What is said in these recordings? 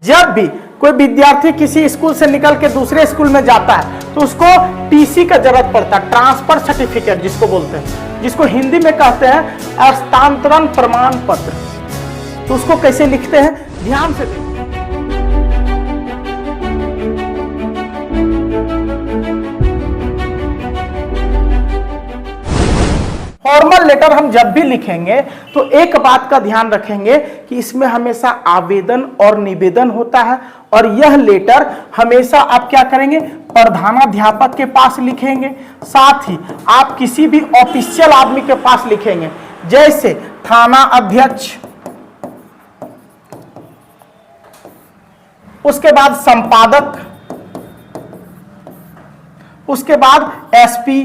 जब भी कोई विद्यार्थी किसी स्कूल से निकल के दूसरे स्कूल में जाता है तो उसको टीसी का जरूरत पड़ता है, ट्रांसफर सर्टिफिकेट जिसको बोलते हैं, जिसको हिंदी में कहते हैं हस्तांतरण प्रमाण पत्र। तो उसको कैसे लिखते हैं, ध्यान से देखिए। फॉर्मल लेटर हम जब भी लिखेंगे तो एक बात का ध्यान रखेंगे कि इसमें हमेशा आवेदन और निवेदन होता है, और यह लेटर हमेशा आप क्या करेंगे, प्रधानाध्यापक के पास लिखेंगे, साथ ही आप किसी भी ऑफिशियल आदमी के पास लिखेंगे, जैसे थाना अध्यक्ष, उसके बाद संपादक, उसके बाद एसपी,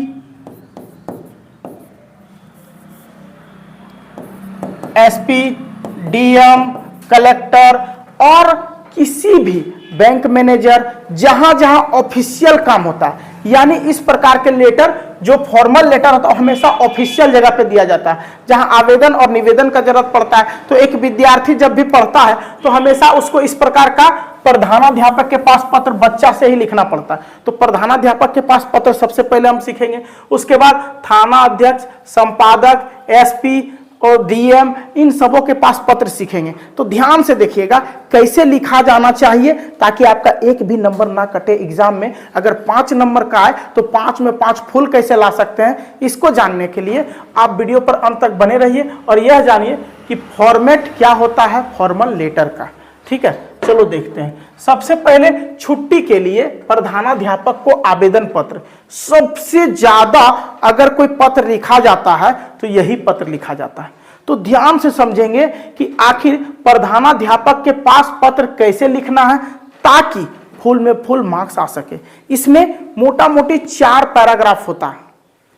डीएम, कलेक्टर और किसी भी बैंक मैनेजर, जहां जहां ऑफिशियल काम होता है। यानी इस प्रकार के लेटर जो फॉर्मल लेटर होता है हमेशा ऑफिशियल जगह पे दिया जाता है, जहां आवेदन और निवेदन का जरूरत पड़ता है। तो एक विद्यार्थी जब भी पढ़ता है तो हमेशा उसको इस प्रकार का प्रधानाध्यापक के पास पत्र बच्चा से ही लिखना पड़ता है। तो प्रधानाध्यापक के पास पत्र सबसे पहले हम सीखेंगे, उसके बाद थाना अध्यक्ष, संपादक, एसपी और डीएम, इन सबों के पास पत्र सीखेंगे। तो ध्यान से देखिएगा कैसे लिखा जाना चाहिए, ताकि आपका एक भी नंबर ना कटे एग्जाम में। अगर 5 नंबर का आए तो 5 में 5 फुल कैसे ला सकते हैं, इसको जानने के लिए आप वीडियो पर अंत तक बने रहिए और यह जानिए कि फॉर्मेट क्या होता है फॉर्मल लेटर का। ठीक है, चलो देखते हैं। सबसे पहले छुट्टी के लिए प्रधानाध्यापक को आवेदन पत्र, सबसे ज्यादा अगर कोई पत्र लिखा जाता है तो यही पत्र लिखा जाता है। तो ध्यान से समझेंगे कि आखिर प्रधानाध्यापक के पास पत्र कैसे लिखना है ताकि फुल में फुल मार्क्स आ सके। इसमें मोटा मोटी 4 पैराग्राफ होता है,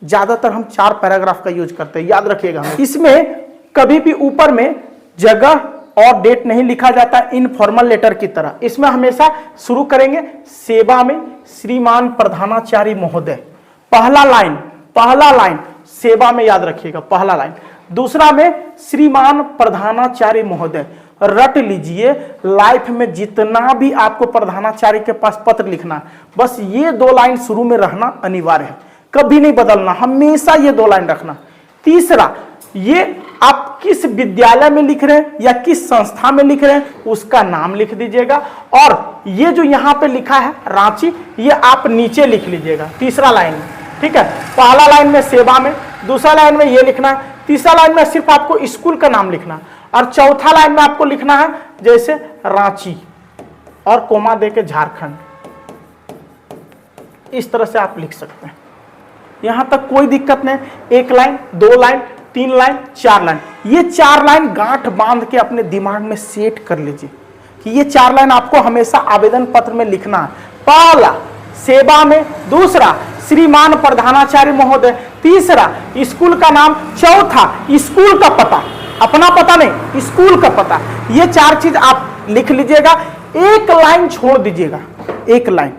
ज्यादातर हम 4 पैराग्राफ का यूज करते हैं, याद रखिएगा। इसमें कभी भी ऊपर में जगह और डेट नहीं लिखा जाता इनफॉर्मल लेटर की तरह। इसमें हमेशा शुरू करेंगे सेवा में श्रीमान प्रधानाचार्य महोदय, पहला लाइन सेवा में, याद रखिएगा पहला लाइन। दूसरा में श्रीमान प्रधानाचार्य महोदय, रट लीजिए लाइफ में जितना भी आपको प्रधानाचार्य के पास पत्र लिखना है बस ये 2 लाइन शुरू में रहना अनिवार्य है, कभी नहीं बदलना, हमेशा ये 2 लाइन रखना। तीसरा, ये आप किस विद्यालय में लिख रहे हैं या किस संस्था में लिख रहे हैं उसका नाम लिख दीजिएगा, और ये जो यहां पे लिखा है रांची, ये आप नीचे लिख लीजिएगा तीसरा लाइन में। ठीक है, पहला लाइन में सेवा में, दूसरा लाइन में ये लिखना है, तीसरा लाइन में सिर्फ आपको स्कूल का नाम लिखना है, और चौथा लाइन में आपको लिखना है जैसे रांची और कोमा दे के झारखंड। इस तरह से आप लिख सकते हैं, यहां तक कोई दिक्कत नहीं। 1 लाइन, 2 लाइन, 3 लाइन, 4 लाइन, ये 4 लाइन गांठ बांध के अपने दिमाग में सेट कर लीजिए कि ये 4 लाइन आपको हमेशा आवेदन पत्र में लिखना है। पहला सेवा में, दूसरा श्रीमान प्रधानाचार्य महोदय, तीसरा स्कूल का नाम, चौथा स्कूल का पता, अपना पता नहीं स्कूल का पता। ये 4 चीज आप लिख लीजिएगा। 1 लाइन छोड़ दीजिएगा, 1 लाइन,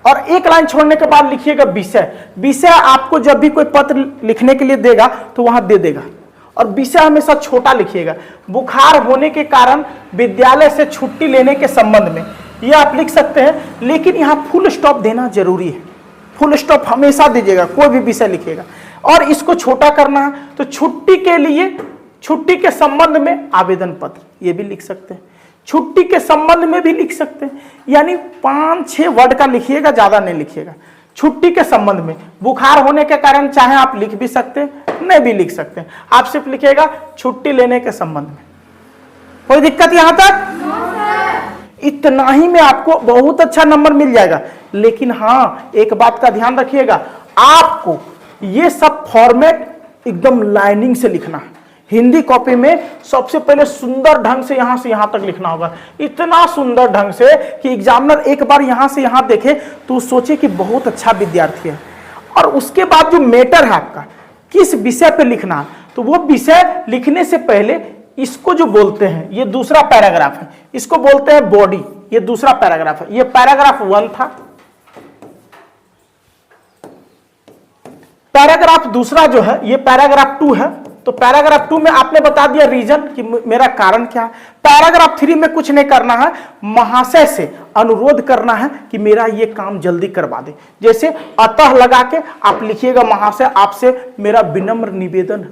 और 1 लाइन छोड़ने के बाद लिखिएगा विषय आपको जब भी कोई पत्र लिखने के लिए देगा तो वहां दे देगा, और विषय हमेशा छोटा लिखिएगा। बुखार होने के कारण विद्यालय से छुट्टी लेने के संबंध में ये आप लिख सकते हैं, लेकिन यहां फुल स्टॉप देना जरूरी है, फुल स्टॉप हमेशा दीजिएगा कोई भी विषय लिखिएगा। और इसको छोटा करना है तो छुट्टी के लिए, छुट्टी के संबंध में आवेदन पत्र, ये भी लिख सकते हैं, छुट्टी के संबंध में भी लिख सकते हैं। यानी 5-6 वर्ड का लिखिएगा, ज्यादा नहीं लिखिएगा। छुट्टी के संबंध में, बुखार होने के कारण चाहे आप लिख भी सकते हैं, नहीं भी लिख सकते हैं, आप सिर्फ लिखिएगा छुट्टी लेने के संबंध में। कोई दिक्कत यहां तक? इतना ही में आपको बहुत अच्छा नंबर मिल जाएगा। लेकिन हाँ, एक बात का ध्यान रखिएगा, आपको ये सब फॉर्मेट एकदम लाइनिंग से लिखना है। हिंदी कॉपी में सबसे पहले सुंदर ढंग से यहां तक लिखना होगा, इतना सुंदर ढंग से कि एग्जामिनर एक बार यहां से यहां देखे तो सोचे कि बहुत अच्छा विद्यार्थी है। और उसके बाद जो मैटर है आपका किस विषय पे लिखना है, तो वो विषय लिखने से पहले इसको जो बोलते हैं, ये दूसरा पैराग्राफ है, इसको बोलते हैं बॉडी, ये दूसरा पैराग्राफ है। ये पैराग्राफ 1 था, पैराग्राफ दूसरा जो है ये पैराग्राफ 2 है, तो पैराग्राफ 2 में आपने बता दिया रीजन कि मेरा कारण क्या है। पैराग्राफ 3 में कुछ नहीं करना है, महाशय से अनुरोध करना है कि मेरा ये काम जल्दी करवा दे। जैसे अतः लगा के आप लिखिएगा, महाशय आपसे मेरा विनम्र निवेदन है,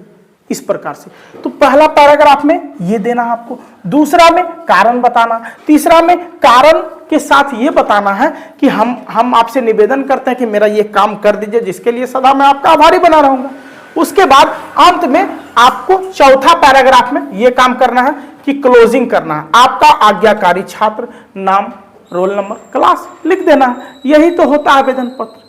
इस प्रकार से। तो पहला पैराग्राफ में ये देना है आपको, दूसरा में कारण बताना, तीसरा में कारण के साथ ये बताना है कि हम आपसे निवेदन करते हैं कि मेरा ये काम कर दीजिए, जिसके लिए सदा मैं आपका आभारी बना रहूंगा। उसके बाद अंत में आपको चौथा पैराग्राफ में यह काम करना है कि क्लोजिंग करना है, आपका आज्ञाकारी छात्र, नाम, रोल नंबर, क्लास लिख देना है। यही तो होता है आवेदन पत्र।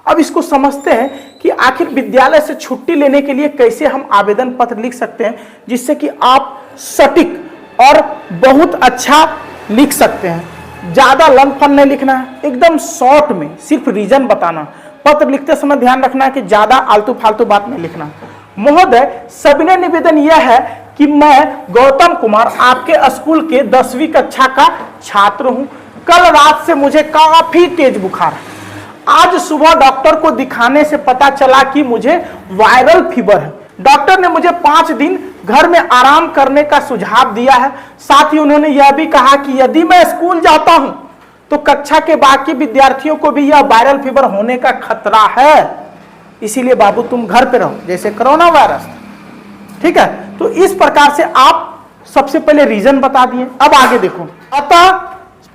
अब इसको समझते हैं कि आखिर विद्यालय से छुट्टी लेने के लिए कैसे हम आवेदन पत्र लिख सकते हैं, जिससे कि आप सटीक और बहुत अच्छा लिख सकते हैं। ज्यादा लंब फन नहीं लिखना है, एकदम शॉर्ट में सिर्फ रीजन बताना। पत्र लिखते समय ध्यान रखना है कि ज्यादा आलतू फालतू बात नहीं लिखना। महोदय, सविनय निवेदन यह है कि मैं गौतम कुमार आपके स्कूल के 10वीं कक्षा का छात्र हूं। कल रात से मुझे काफी तेज बुखार है। आज सुबह डॉक्टर को दिखाने से पता चला कि मुझे वायरल फीवर है। डॉक्टर ने मुझे 5 दिन घर में आराम करने का सुझाव दिया है। साथ ही उन्होंने यह भी कहा कि यदि मैं स्कूल जाता हूं तो कक्षा के बाकी विद्यार्थियों को भी यह वायरल फीवर होने का खतरा है। इसीलिए बाबू तुम घर पे रहो, जैसे कोरोना वायरस। ठीक है, तो इस प्रकार से आप सबसे पहले रीजन बता दिए। अब आगे देखो, अतः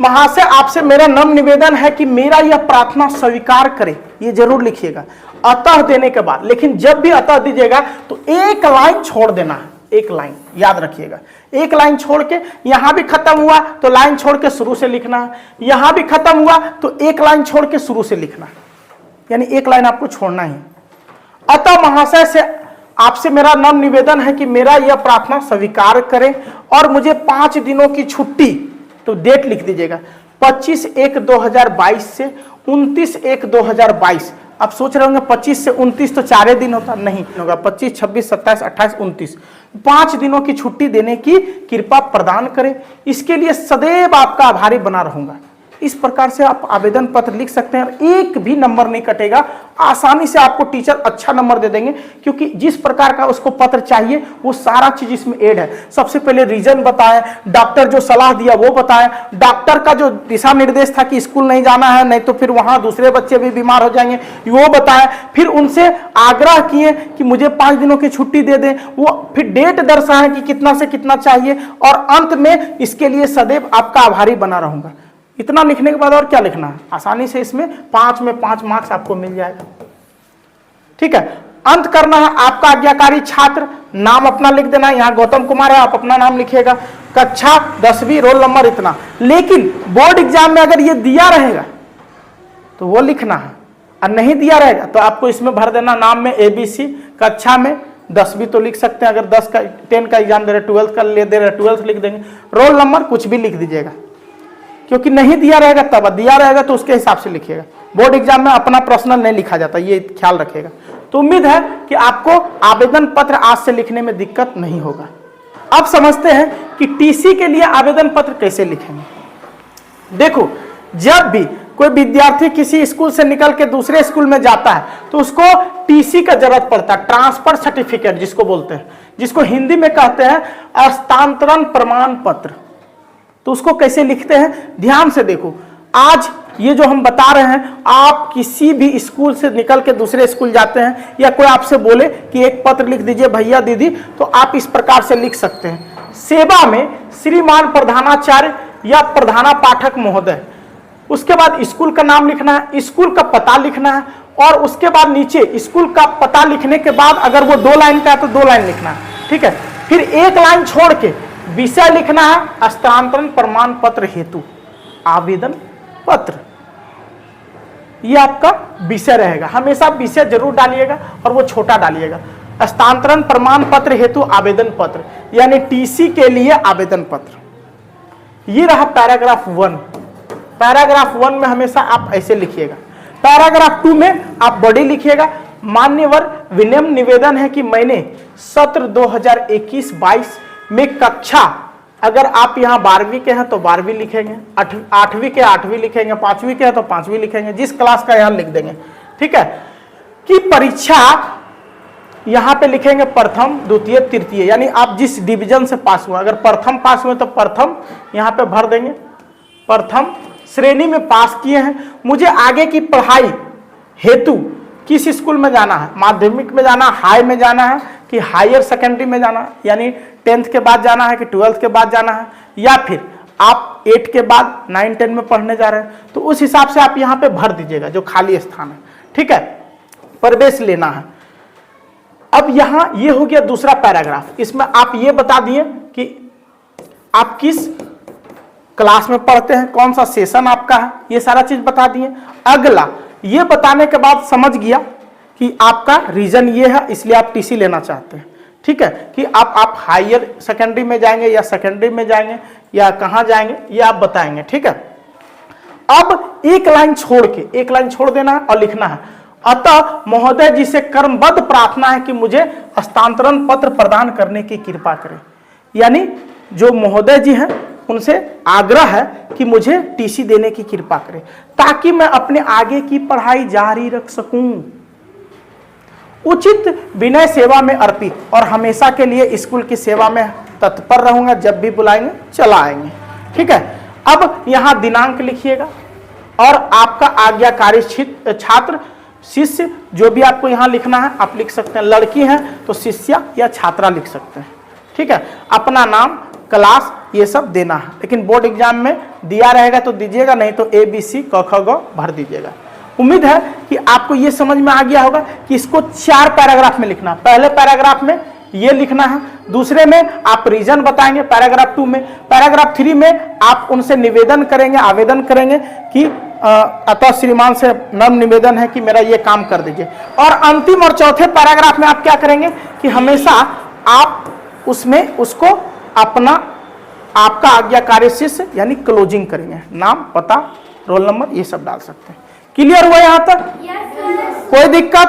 महाशय आपसे मेरा नम्र निवेदन है कि मेरा यह प्रार्थना स्वीकार करें, ये जरूर लिखिएगा अतः देने के बाद। लेकिन जब भी अतः दीजिएगा तो एक लाइन छोड़ देना है, एक लाइन याद रखिएगा। एक लाइन छोड़ के, यहां भी खत्म हुआ तो लाइन छोड़ के शुरू से लिखना है, यहां भी खत्म हुआ तो एक लाइन छोड़ के शुरू से लिखना है, यानी एक लाइन आपको छोड़ना है। अतः महाशय से आपसे मेरा नम्र निवेदन है कि मेरा यह प्रार्थना स्वीकार करें और मुझे 5 दिनों की छुट्टी, तो डेट लिख दीजिएगा 25/1/2022 से 29/1/2022। आप सोच रहे होंगे 25 से 29 तो 4 दिन होता, नहीं होगा, 25, 26, 27, 28, 29, 5 दिनों की छुट्टी देने की कृपा प्रदान करें। इसके लिए सदैव आपका आभारी बना रहूंगा। इस प्रकार से आप आवेदन पत्र लिख सकते हैं और एक भी नंबर नहीं कटेगा। आसानी से आपको टीचर अच्छा नंबर दे देंगे, क्योंकि जिस प्रकार का उसको पत्र चाहिए वो सारा चीज इसमें ऐड है। सबसे पहले रीजन बताया, डॉक्टर जो सलाह दिया वो बताया, डॉक्टर का जो दिशा निर्देश था कि स्कूल नहीं जाना है, नहीं तो फिर वहां दूसरे बच्चे भी बीमार हो जाएंगे, वो बताया। फिर उनसे आग्रह किए कि मुझे 5 दिनों की छुट्टी दे दें, वो फिर डेट दर्शाए कि कितना से कितना चाहिए, और अंत में इसके लिए सदैव आपका आभारी बना रहूंगा। इतना लिखने के बाद और क्या लिखना है, आसानी से इसमें 5 में 5 मार्क्स आपको मिल जाएगा। ठीक है, अंत करना है आपका आज्ञाकारी छात्र, नाम अपना लिख देना। यहां गौतम कुमार है, आप अपना नाम लिखिएगा, कक्षा 10वीं, रोल नंबर इतना। लेकिन बोर्ड एग्जाम में अगर ये दिया रहेगा तो वो लिखना है, और नहीं दिया रहेगा तो आपको इसमें भर देना नाम में ABC, कक्षा में 10वीं तो लिख सकते हैं, अगर 10 का एग्जाम दे रहे, 12th का दे रहे 12th लिख देंगे, रोल नंबर कुछ भी लिख दीजिएगा, क्योंकि नहीं दिया रहेगा तब, दिया रहेगा तो उसके हिसाब से लिखिएगा। बोर्ड एग्जाम में अपना पर्सनल नहीं लिखा जाता, ये ख्याल रखिएगा। तो उम्मीद है कि आपको आवेदन पत्र आज से लिखने में दिक्कत नहीं होगा। अब समझते हैं कि टीसी के लिए आवेदन पत्र कैसे लिखेंगे। देखो, जब भी कोई विद्यार्थी किसी स्कूल से निकल के दूसरे स्कूल में जाता है तो उसको टीसी का जरूरत पड़ता है, ट्रांसफर सर्टिफिकेट जिसको बोलते हैं, जिसको हिंदी में कहते हैं हस्तांतरण प्रमाण पत्र। तो उसको कैसे लिखते हैं, ध्यान से देखो। आज ये जो हम बता रहे हैं, आप किसी भी स्कूल से निकल के दूसरे स्कूल जाते हैं, या कोई आपसे बोले कि एक पत्र लिख दीजिए भैया दीदी, तो आप इस प्रकार से लिख सकते हैं। सेवा में श्रीमान प्रधानाचार्य या प्रधाना पाठक महोदय, उसके बाद स्कूल का नाम लिखना है, स्कूल का पता लिखना है, और उसके बाद नीचे स्कूल का पता लिखने के बाद अगर वो 2 लाइन का है तो 2 लाइन लिखना है। ठीक है, फिर एक लाइन छोड़ के विषय लिखना है, हस्तांतरण प्रमाण पत्र हेतु आवेदन पत्र। यह आपका विषय रहेगा, हमेशा विषय जरूर डालिएगा और वो छोटा डालिएगा। हस्तांतरण प्रमाण पत्र हेतु आवेदन पत्र, यानी टीसी के लिए आवेदन पत्र। ये रहा पैराग्राफ 1। पैराग्राफ 1 में हमेशा आप ऐसे लिखिएगा। पैराग्राफ 2 में आप बड़ी लिखिएगा, मान्यवर विनम्र निवेदन है कि मैंने सत्र 2021-22 में कक्षा, अगर आप यहाँ 12वीं के हैं तो 12वीं लिखेंगे, 8वीं के 8वीं लिखेंगे, 5वीं के हैं तो 5वीं लिखेंगे, जिस क्लास का यहाँ लिख देंगे। ठीक है, कि परीक्षा यहाँ पे लिखेंगे प्रथम द्वितीय तृतीय, यानी आप जिस डिवीजन से पास हुआ, अगर प्रथम पास हुए तो प्रथम यहाँ पे भर देंगे, प्रथम श्रेणी में पास किए हैं। मुझे आगे की पढ़ाई हेतु किस स्कूल में जाना है, माध्यमिक में जाना है, हाई में जाना है कि हायर सेकेंडरी में जाना है, यानी 10th के बाद जाना है कि 12th के बाद जाना है, या फिर आप 8 के बाद 9 10 में पढ़ने जा रहे हैं, तो उस हिसाब से आप यहाँ पे भर दीजिएगा जो खाली स्थान है। ठीक है, प्रवेश लेना है। अब यहाँ ये हो गया दूसरा पैराग्राफ, इसमें आप ये बता दिए कि आप किस क्लास में पढ़ते हैं, कौन सा सेशन आपका है, ये सारा चीज बता दिए। अगला ये बताने के बाद समझ गया कि आपका रीजन ये है इसलिए आप टीसी लेना चाहते हैं। ठीक है, कि आप हायर सेकेंडरी में जाएंगे या सेकेंडरी में जाएंगे या कहाँ जाएंगे ये आप बताएंगे। ठीक है, अब एक लाइन छोड़ देना है और लिखना है, अतः महोदय जी से कर्मबद्ध प्रार्थना है कि मुझे हस्तांतरण पत्र प्रदान करने की कृपा करें। यानी जो महोदय जी हैं उनसे आग्रह है कि मुझे टीसी देने की कृपा करें ताकि मैं अपने आगे की पढ़ाई जारी रख सकूं। उचित विनय सेवा में अर्पित और हमेशा के लिए स्कूल की सेवा में तत्पर रहूंगा, जब भी बुलाएंगे चला आएंगे। ठीक है, अब यहां दिनांक लिखिएगा और आपका आज्ञाकारी छात्र शिष्य जो भी आपको यहां लिखना है आप लिख सकते हैं, लड़की है तो शिष्या या छात्रा लिख सकते हैं। ठीक है, अपना नाम, क्लास, ये सब देना है, लेकिन बोर्ड एग्जाम में दिया रहेगा तो दीजिएगा, नहीं तो ABC क ख ग भर दीजिएगा। उम्मीद है कि आपको ये समझ में आ गया होगा कि इसको 4 पैराग्राफ में लिखना। पहले पैराग्राफ में ये लिखना है, दूसरे में आप रीजन बताएंगे, पैराग्राफ 2 में, पैराग्राफ 3 में आप उनसे निवेदन करेंगे, आवेदन करेंगे कि अतः श्रीमान से नम्र निवेदन है कि मेरा ये काम कर दीजिए। और अंतिम और चौथे पैराग्राफ में आप क्या करेंगे कि हमेशा आप उसमें उसको अपना आपका आज्ञाकारी शिष्य यानी क्लोजिंग करेंगे, नाम, पता, रोल नंबर ये सब डाल सकते हैं। क्लियर हुआ यहां तक? कोई दिक्कत?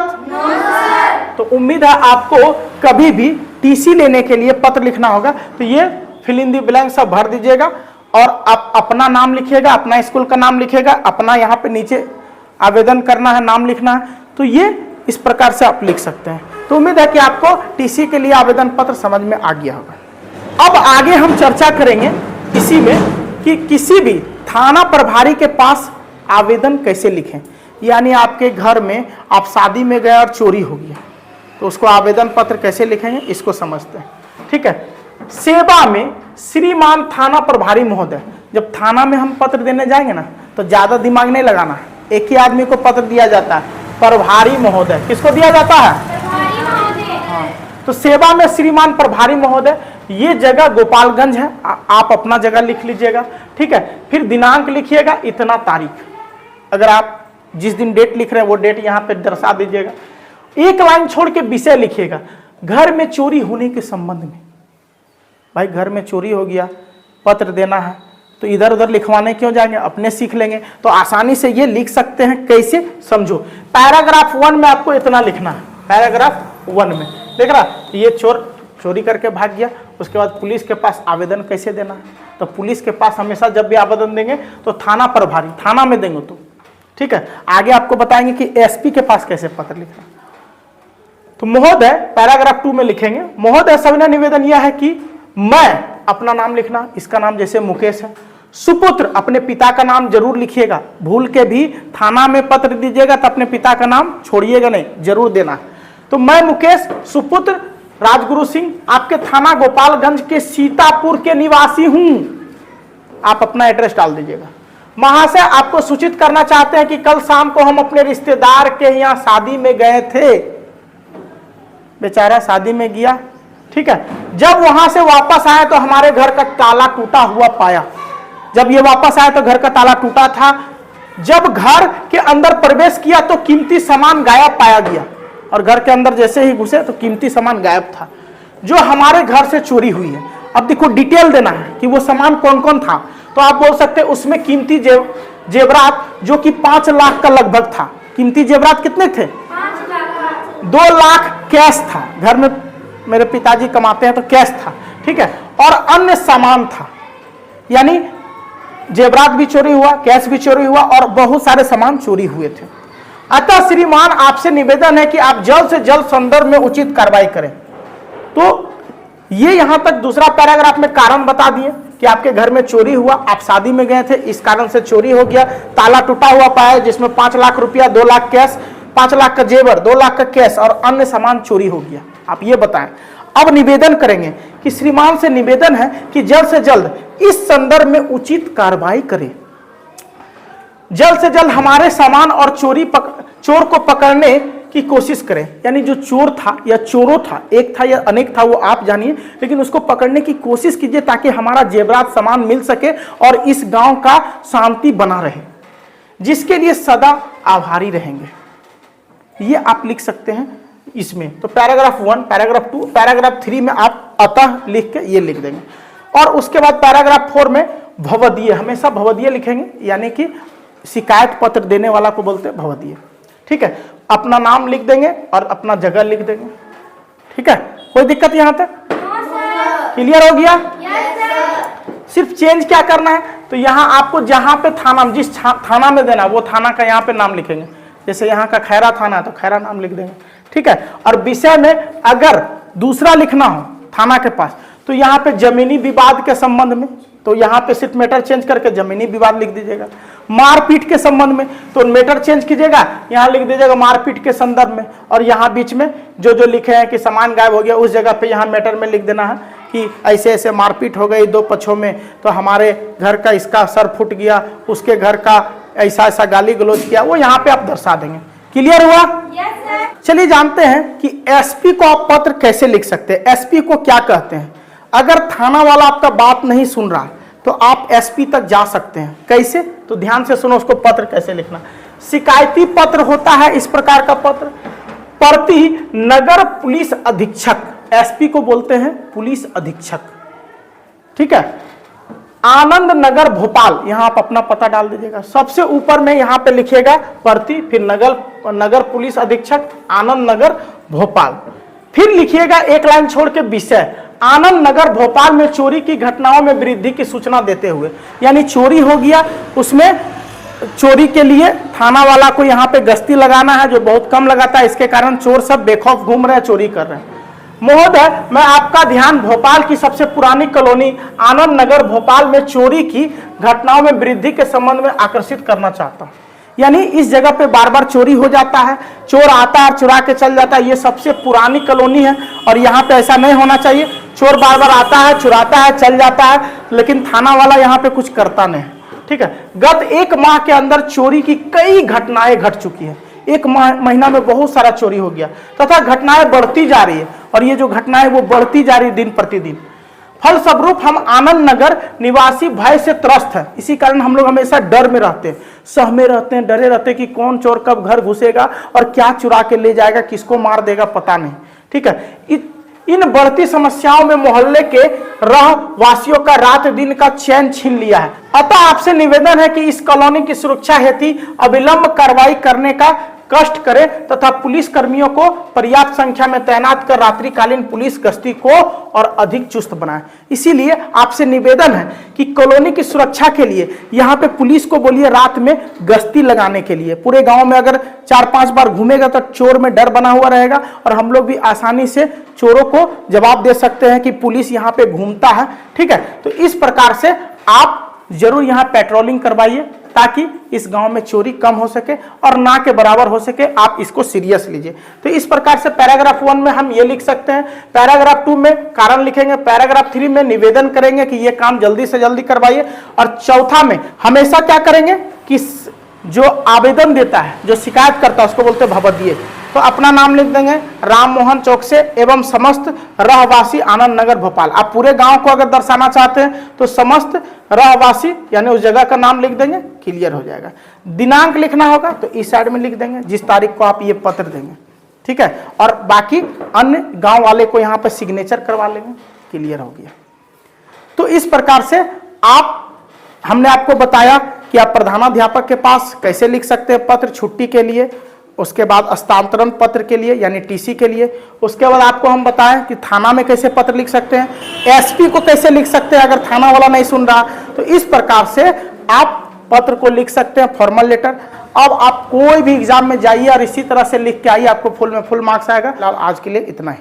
तो उम्मीद है आपको कभी भी टीसी लेने के लिए पत्र लिखना होगा तो ये फिल इन द ब्लैंक सब भर दीजिएगा और आप अपना नाम लिखिएगा, अपना स्कूल का नाम लिखिएगा, अपना यहाँ पे नीचे आवेदन करना है, नाम लिखना है, तो ये इस प्रकार से आप लिख सकते हैं। तो उम्मीद है कि आपको टीसी के लिए आवेदन पत्र समझ में आ गया होगा। अब आगे हम चर्चा करेंगे इसी में कि किसी भी थाना प्रभारी के पास आवेदन कैसे लिखें। यानी आपके घर में आप शादी में गए और चोरी हो गया तो उसको आवेदन पत्र कैसे लिखेंगे इसको समझते हैं। ठीक है, सेवा में श्रीमान थाना प्रभारी महोदय, जब थाना में हम पत्र देने जाएंगे ना तो ज्यादा दिमाग नहीं लगाना, एक ही आदमी को पत्र दिया जाता है, प्रभारी महोदय। किसको दिया जाता है? हाँ, तो सेवा में श्रीमान प्रभारी महोदय, ये जगह गोपालगंज है, आप अपना जगह लिख लीजिएगा। ठीक है, फिर दिनांक लिखिएगा, इतना तारीख, अगर आप जिस दिन डेट लिख रहे हैं वो डेट यहाँ पे दर्शा दीजिएगा। एक लाइन छोड़ के विषय लिखिएगा, घर में चोरी होने के संबंध में। भाई घर में चोरी हो गया, पत्र देना है तो इधर उधर लिखवाने क्यों जाएंगे, अपने सीख लेंगे। तो आसानी से ये लिख सकते हैं, कैसे समझो। पैराग्राफ 1 में आपको इतना लिखना है, पैराग्राफ 1 में देख रहा, ये चोरी करके भाग गया, उसके बाद पुलिस के पास आवेदन कैसे देना है। तो पुलिस के पास हमेशा जब भी आवेदन देंगे तो थाना प्रभारी, थाना में देंगे तो ठीक है। आगे आपको बताएंगे कि एसपी के पास कैसे पत्र लिखना। तो महोदय पैराग्राफ 2 में लिखेंगे, महोदय सविनय निवेदन यह है कि मैं, अपना नाम लिखना, इसका नाम जैसे मुकेश है, सुपुत्र, अपने पिता का नाम जरूर लिखिएगा, भूल के भी थाना में पत्र दीजिएगा तो अपने पिता का नाम छोड़िएगा नहीं, जरूर देना। तो मैं मुकेश सुपुत्र राजगुरु सिंह आपके थाना गोपालगंज के सीतापुर के निवासी हूं, आप अपना एड्रेस डाल दीजिएगा। महाशय आपको सूचित करना चाहते हैं कि कल शाम को हम अपने रिश्तेदार के यहाँ शादी में गए थे, बेचारा शादी में गया, ठीक है। जब वहां से वापस आए तो हमारे घर का ताला टूटा हुआ पाया। जब ये वापस आए तो घर का ताला टूटा था। जब घर के अंदर प्रवेश किया तो कीमती सामान गायब पाया गया, और घर के अंदर जैसे ही घुसे तो कीमती सामान गायब था जो हमारे घर से चोरी हुई है। अब देखो डिटेल देना है कि वो सामान कौन कौन था, तो आप बोल सकते हैं उसमें कीमती जेवरात जो कि 5 लाख का लगभग था। कीमती जेवरात कितने थे? 2 लाख कैश था, घर में मेरे पिताजी कमाते हैं तो कैश था, ठीक है। और अन्य सामान था, यानी जेवरात भी चोरी हुआ, कैश भी चोरी हुआ और बहुत सारे सामान चोरी हुए थे। अतः श्रीमान आपसे निवेदन है कि आप जल्द से जल्द संदर्भ में उचित कार्रवाई करें। तो ये यहां तक दूसरा पैराग्राफ में कारण बता दिए कि आपके घर में चोरी हुआ, आप शादी में गए थे, इस कारण से चोरी हो गया, ताला टूटा हुआ पाया जिसमें 5 लाख रुपया, 2 लाख कैश, 5 लाख का जेवर, 2 लाख का कैश और अन्य सामान चोरी हो गया। आप ये बताएं। अब निवेदन करेंगे कि श्रीमान से निवेदन है कि जल्द से जल्द इस संदर्भ में उचित कार्रवाई करें, जल्द से जल्द हमारे सामान और चोर को पकड़ने की कोशिश करें। यानी जो चोर था या चोरों था, एक था या अनेक था वो आप जानिए, लेकिन उसको पकड़ने की कोशिश कीजिए ताकि हमारा जेवरात सामान मिल सके और इस गांव का शांति बना रहे, जिसके लिए सदा आभारी रहेंगे। ये आप लिख सकते हैं इसमें। तो पैराग्राफ 1, पैराग्राफ 2, पैराग्राफ 3 में आप अतः लिख के ये लिख देंगे और उसके बाद पैराग्राफ 4 में भवदीय, हमेशा भवदीय लिखेंगे, यानी कि शिकायत पत्र देने वाला को बोलते हैं भवदीय। ठीक है, अपना नाम लिख देंगे और अपना जगह लिख देंगे। ठीक है, कोई दिक्कत यहां तक? क्लियर हो गया? सिर्फ चेंज क्या करना है, तो यहां आपको जहां पे थाना, जिस थाना में देना वो थाना का यहां पे नाम लिखेंगे। जैसे यहाँ का खैरा थाना है तो खैरा नाम लिख देंगे। ठीक है, और विषय में अगर दूसरा लिखना हो थाना के पास तो यहाँ पे जमीनी विवाद के संबंध में, तो यहाँ पे सिर्फ मैटर चेंज करके जमीनी विवाद लिख दीजिएगा। मारपीट के संबंध में तो मैटर चेंज कीजिएगा, यहाँ लिख दीजिएगा मारपीट के संदर्भ में, और यहाँ बीच में जो जो लिखे हैं कि सामान गायब हो गया उस जगह पे यहाँ मैटर में लिख देना है कि ऐसे ऐसे मारपीट हो गई 2 पक्षों में, तो हमारे घर का इसका सर फूट गया, उसके घर का ऐसा ऐसा गाली गलौज किया, वो यहाँ पे आप दर्शा देंगे। क्लियर हुआ? चलिए जानते हैं कि एसपी को आप पत्र कैसे लिख सकते हैं। एसपी को क्या कहते हैं? अगर थाना वाला आपका बात नहीं सुन रहा तो आप एसपी तक जा सकते हैं। कैसे? तो ध्यान से सुनो उसको पत्र कैसे लिखना। शिकायती पत्र होता है इस प्रकार का पत्र, प्रति नगर पुलिस अधीक्षक, एसपी को बोलते हैं पुलिस अधीक्षक। ठीक है, आनंद नगर भोपाल, यहां आप अपना पता डाल दीजिएगा। सबसे ऊपर में यहां पे लिखिएगा प्रति, फिर नगर पुलिस अधीक्षक आनंद नगर भोपाल, फिर लिखिएगा एक लाइन छोड़ के विषय, आनंद नगर भोपाल में चोरी की घटनाओं में वृद्धि की सूचना देते हुए। यानी चोरी हो गया, उसमें चोरी के लिए थाना वाला को यहाँ पे गश्ती लगाना है जो बहुत कम लगाता है, इसके कारण चोर सब बेखौफ घूम रहे हैं, चोरी कर रहे हैं। महोदय, मैं आपका ध्यान भोपाल की सबसे पुरानी कॉलोनी आनंद नगर भोपाल में चोरी की घटनाओं में वृद्धि के संबंध में आकर्षित करना चाहता हूं। यानी इस जगह पे बार बार चोरी हो जाता है, चोर आता है चुरा के चल जाता है, ये सबसे पुरानी कॉलोनी है और यहाँ पे ऐसा नहीं होना चाहिए। चोर बार बार आता है, चुराता है, चल जाता है, लेकिन थाना वाला यहाँ पे कुछ करता नहीं। ठीक है, गत 1 माह के अंदर चोरी की कई घटनाएं घट चुकी है। 1 महीना में बहुत सारा चोरी हो गया तथा घटनाएं बढ़ती जा रही है, और ये जो घटनाएं वो बढ़ती जा रही दिन प्रतिदिन। फलस्वरूप हम आनंद नगर निवासी भय से त्रस्त है, इसी कारण हम लोग हमेशा डर में रहते हैं, सहमे रहते हैं, डरे रहते हैं कि कौन चोर कब घर घुसेगा और क्या चुरा के ले जाएगा, किसको मार देगा पता नहीं। ठीक है, इन बढ़ती समस्याओं में मोहल्ले के रहवासियों का रात दिन का चैन छीन लिया है। अतः आपसे निवेदन है कि इस कॉलोनी की सुरक्षा हेतु अविलंब कार्रवाई करने का कष्ट करें तथा पुलिस कर्मियों को पर्याप्त संख्या में तैनात कर रात्रिकालीन पुलिस गश्ती को और अधिक चुस्त बनाएं। इसीलिए आपसे निवेदन है कि कॉलोनी की सुरक्षा के लिए यहाँ पे पुलिस को बोलिए रात में गश्ती लगाने के लिए। पूरे गांव में अगर 4-5 बार घूमेगा तो चोर में डर बना हुआ रहेगा और हम लोग भी आसानी से चोरों को जवाब दे सकते हैं कि पुलिस यहाँ पे घूमता है। ठीक है, तो इस प्रकार से आप जरूर यहाँ पेट्रोलिंग करवाइए ताकि इस गांव में चोरी कम हो सके और ना के बराबर हो सके। आप इसको सीरियस लीजिए। तो इस प्रकार से पैराग्राफ 1 में हम ये लिख सकते हैं, पैराग्राफ 2 में कारण लिखेंगे, पैराग्राफ 3 में निवेदन करेंगे कि ये काम जल्दी से जल्दी करवाइए, और चौथा में हमेशा क्या करेंगे कि जो आवेदन देता है, जो शिकायत करता है, उसको बोलते हैं भवदीय। तो अपना नाम लिख देंगे राम मोहन चौकसे एवं समस्त रहवासी आनंद नगर भोपाल। आप पूरे गांव को अगर दर्शाना चाहते हैं तो समस्त रहवासी यानी उस जगह का नाम लिख देंगे, क्लियर हो जाएगा। दिनांक लिखना होगा तो इस साइड में लिख देंगे जिस तारीख को आप ये पत्र देंगे। ठीक है, और बाकी अन्य गांव वाले को यहाँ पर सिग्नेचर करवा लेंगे, क्लियर हो गया। तो इस प्रकार से हमने आपको बताया कि आप प्रधानाध्यापक के पास कैसे लिख सकते हैं पत्र छुट्टी के लिए, उसके बाद हस्तांतरण पत्र के लिए यानी टीसी के लिए, उसके बाद आपको हम बताएं कि थाना में कैसे पत्र लिख सकते हैं, एसपी को कैसे लिख सकते हैं अगर थाना वाला नहीं सुन रहा। तो इस प्रकार से आप पत्र को लिख सकते हैं, फॉर्मल लेटर। अब आप कोई भी एग्जाम में जाइए और इसी तरह से लिख के आइए, आपको फुल में फुल मार्क्स आएगा। आज के लिए इतना ही।